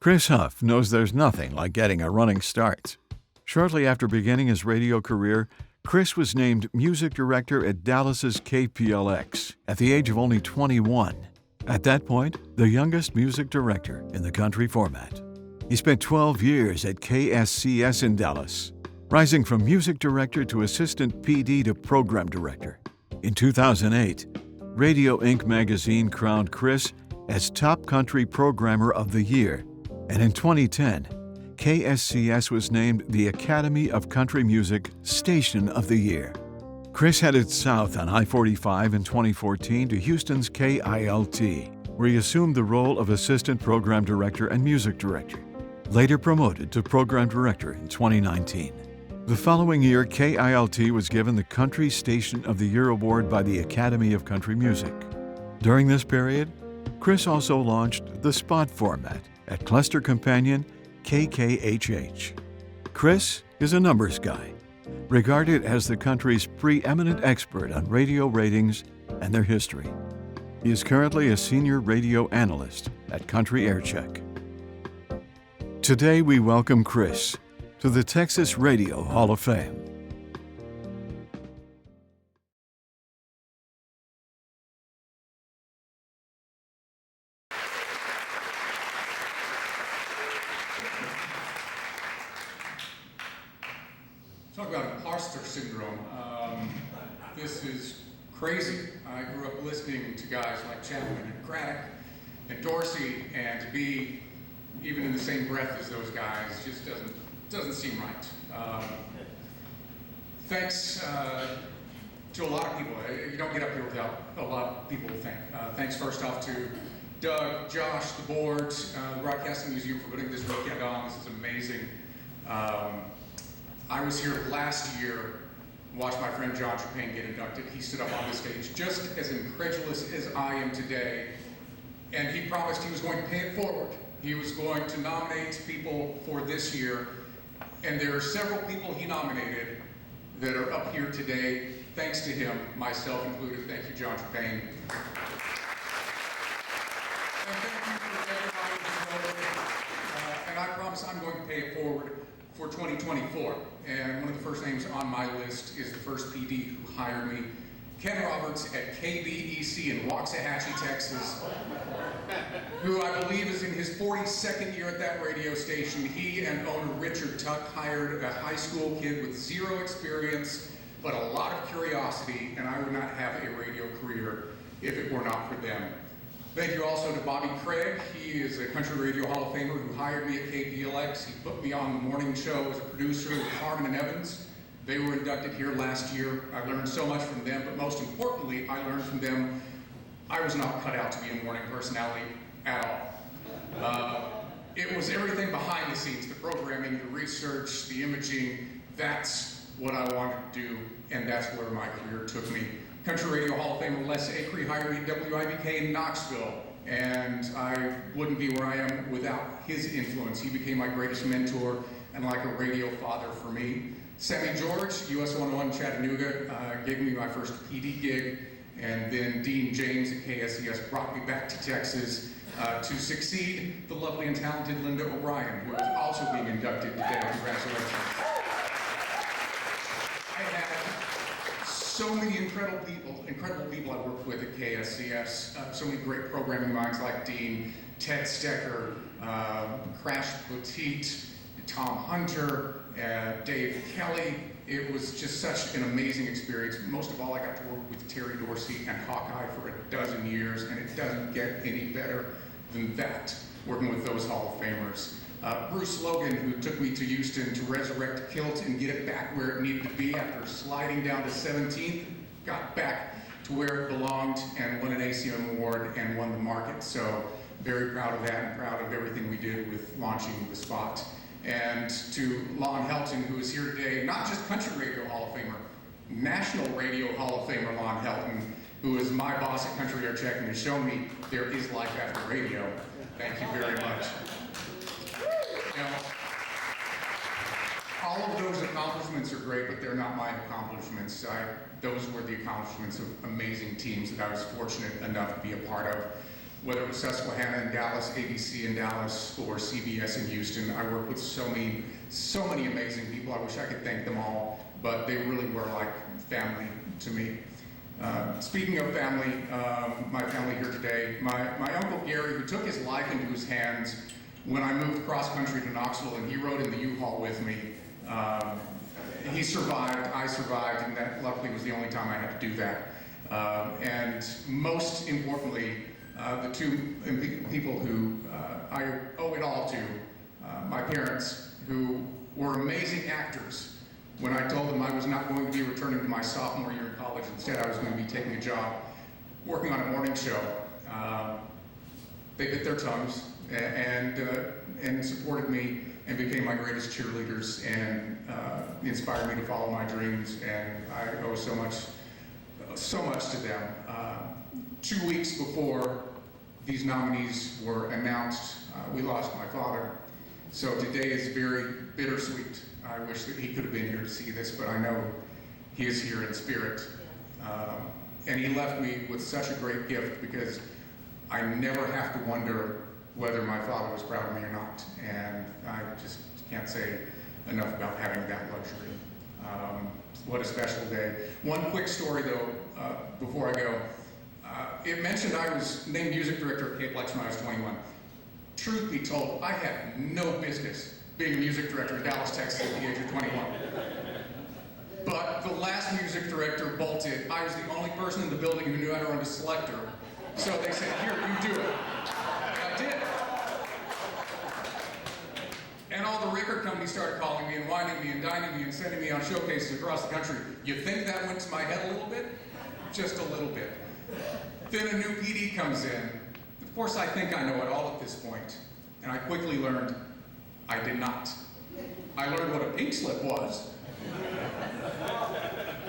Chris Huff knows there's nothing like getting a running start. Shortly after beginning his radio career, Chris was named music director at Dallas's KPLX at the age of only 21. At that point, the youngest music director in the country format. He spent 12 years at KSCS in Dallas, rising from music director to assistant PD to program director. In 2008, Radio Inc. magazine crowned Chris as Top Country Programmer of the Year, and in 2010, KSCS was named the Academy of Country Music Station of the Year. Chris headed south on I-45 in 2014 to Houston's KILT, where he assumed the role of Assistant Program Director and Music Director, later promoted to Program Director in 2019. The following year, KILT was given the Country Station of the Year award by the Academy of Country Music. During this period, Chris also launched the spot format at cluster companion KKHH. Chris is a numbers guy, regarded as the country's preeminent expert on radio ratings and their history. He is currently a senior radio analyst at Country Aircheck. Today we welcome Chris to the Texas Radio Hall of Fame. Talk about imposter syndrome. This is crazy. I grew up listening to guys like Chapman and Craddock and Dorsey, and to be even in the same breath as those guys just doesn't seem right. Thanks to a lot of people. You don't get up here without a lot of people to thank. Thanks first off to Doug, Josh, the board, the Broadcasting Museum for putting this weekend on. This is amazing. I was here last year, watched my friend John Trepayne get inducted. He stood up on the stage just as incredulous as I am today, and he promised he was going to pay it forward. He was going to nominate people for this year, and there are several people he nominated that are up here today, thanks to him, myself included. Thank you, John Trepayne. And thank you for everybody who's voted. And I promise I'm going to pay it forward for 2024. And one of the first names on my list is the first PD who hired me, Ken Roberts at KBEC in Waxahachie, Texas, who I believe is in his 42nd year at that radio station. He and owner Richard Tuck hired a high school kid with zero experience, but a lot of curiosity, and I would not have a radio career if it were not for them. Thank you also to Bobby Craig. He is a Country Radio Hall of Famer who hired me at KPLX. He put me on the morning show as a producer with Harmon and Evans. They were inducted here last year. I learned so much from them, but most importantly, I learned from them I was not cut out to be a morning personality at all. It was everything behind the scenes, the programming, the research, the imaging. That's what I wanted to do, and that's where my career took me. Country Radio Hall of Famer Les Acree hired me at WIBK in Knoxville, and I wouldn't be where I am without his influence. He became my greatest mentor and like a radio father for me. Sammy George, US 101 Chattanooga, gave me my first PD gig, and then Dean James at KSCS brought me back to Texas to succeed the lovely and talented Linda O'Brien, who is also being inducted today. Congratulations. I had so many incredible people I worked with at KSCS, so many great programming minds like Dean, Ted Stecker, Crash Petite, Tom Hunter, Dave Kelly. It was just such an amazing experience. Most of all, I got to work with Terry Dorsey and Hawkeye for a dozen years, and it doesn't get any better than that, working with those Hall of Famers. Bruce Logan, who took me to Houston to resurrect Kilt and get it back where it needed to be after sliding down to 17th, got back to where it belonged and won an ACM award and won the market. So very proud of that and proud of everything we did with launching the spot. And to Lon Helton, who is here today, not just Country Radio Hall of Famer, National Radio Hall of Famer Lon Helton, who is my boss at Country Aircheck and has shown me there is life after radio. Thank you very much. Now, all of those accomplishments are great, but they're not my accomplishments. Those were the accomplishments of amazing teams that I was fortunate enough to be a part of. whether it was Susquehanna in Dallas, ABC in Dallas, or CBS in Houston. I worked with so many amazing people. I wish I could thank them all, but they really were like family to me. Speaking of family, my family here today, my Uncle Gary, who took his life into his hands when I moved cross country to Knoxville and he rode in the U-Haul with me. He survived, I survived, and that luckily was the only time I had to do that. And most importantly, the two people who I owe it all to, my parents, who were amazing actors. When I told them I was not going to be returning to my sophomore year in college, instead I was going to be taking a job working on a morning show, they bit their tongues and supported me and became my greatest cheerleaders and inspired me to follow my dreams, and I owe so much to them. 2 weeks before these nominees were announced, we lost my father. So today is very bittersweet. I wish that he could have been here to see this, but I know he is here in spirit. And he left me with such a great gift because I never have to wonder whether my father was proud of me or not. And I just can't say enough about having that luxury. What a special day. One quick story though, before I go. It mentioned I was named music director at KPLX when I was 21. Truth be told, I had no business being a music director in Dallas, Texas at the age of 21. But the last music director bolted. I was the only person in the building who knew how to run a selector. So they said, here, you do it. And I did. And all the record companies started calling me and whining me and dining me and sending me on showcases across the country. You think that went to my head a little bit? Just a little bit. Then a new PD comes in. Of course, I think I know it all at this point. And I quickly learned I did not. I learned what a pink slip was.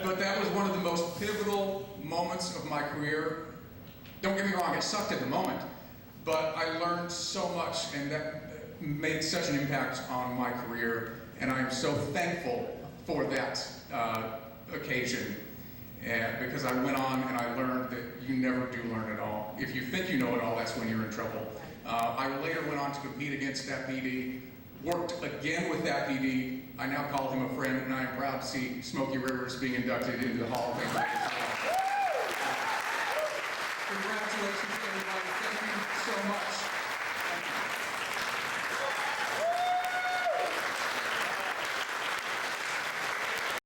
But that was one of the most pivotal moments of my career. Don't get me wrong, it sucked at the moment. But I learned so much, and that made such an impact on my career. And I'm so thankful for that occasion. And because I went on and I learned that you never do learn it all. If you think you know it all, that's when you're in trouble. I later went on to compete against that PD, worked again with that PD. I now call him a friend, and I am proud to see Smokey Rivers being inducted into the Hall of Fame. Congratulations, everybody. Thank you so much.